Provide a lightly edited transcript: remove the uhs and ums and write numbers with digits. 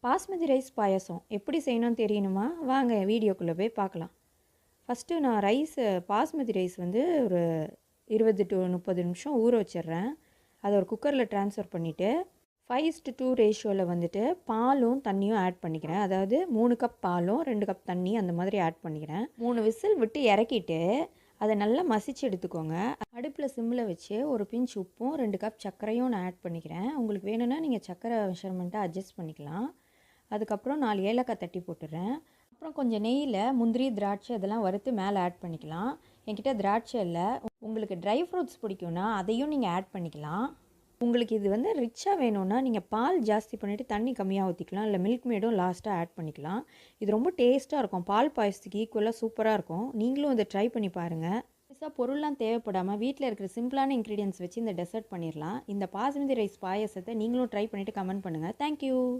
Basmati rice பாயாசம் எப்படி செய்யணும்னு தெரியணுமா? வாங்க வீடியோக்குள்ளே போய் பார்க்கலாம். ஃபஸ்ட்டு நான் பாஸ்மதி ரைஸ் வந்து ஒரு 20 to 30 நிமிஷம் ஊற வச்சிடுறேன். அதை ஒரு குக்கரில் ட்ரான்ஸ்ஃபர் பண்ணிவிட்டு 5:2 ரேஷியோவில் வந்துட்டு பாலும் தண்ணியும் ஆட் பண்ணிக்கிறேன். அதாவது 3 கப் பாலும் 2 கப் தண்ணி அந்த மாதிரி ஆட் பண்ணிக்கிறேன். 3 விசில் விட்டு இறக்கிட்டு அதை நல்லா மசிச்சு எடுத்துக்கோங்க. அடுப்பில் சிம்மில் வச்சு ஒரு பிஞ்ச் உப்பும் 2 கப் சர்க்கரையும் நான் ஆட் பண்ணிக்கிறேன். உங்களுக்கு வேணும்னா நீங்கள் சர்க்கரை மெஷர்மெண்ட்டை அட்ஜஸ்ட் பண்ணிக்கலாம். அதுக்கப்புறம் 4 ஏலக்காய் தட்டி போட்டுடுறேன். அப்புறம் கொஞ்சம் நெய்யில் முந்திரி, திராட்சை இதெல்லாம் வறுத்து மேலே ஆட் பண்ணிக்கலாம். என்கிட்ட திராட்சை இல்லை. உங்களுக்கு ட்ரை ஃப்ரூட்ஸ் பிடிக்கும்னா அதையும் நீங்கள் ஆட் பண்ணிக்கலாம். உங்களுக்கு இது வந்து ரிச்சாக வேணும்னா நீங்கள் பால் ஜாஸ்தி பண்ணிவிட்டு தண்ணி கம்மியாக ஊற்றிக்கலாம். இல்லை மில்க் மேடும் லாஸ்ட்டாக ஆட் பண்ணிக்கலாம். இது ரொம்ப டேஸ்ட்டாக இருக்கும். பால் பாயசத்துக்கு ஈக்குவலாக சூப்பராக இருக்கும். நீங்களும் இதை ட்ரை பண்ணி பாருங்கள். பெருசாக பொருள்லாம் தேவைப்படாமல் வீட்டில் இருக்கிற சிம்பிளான இன்க்ரீடியன்ஸ் வச்சு இந்த டெசர்ட் பண்ணிடலாம். இந்த பாஸ்மதி ரைஸ் பாயசத்தை நீங்களும் ட்ரை பண்ணிவிட்டு கமெண்ட் பண்ணுங்கள். தேங்க்யூ.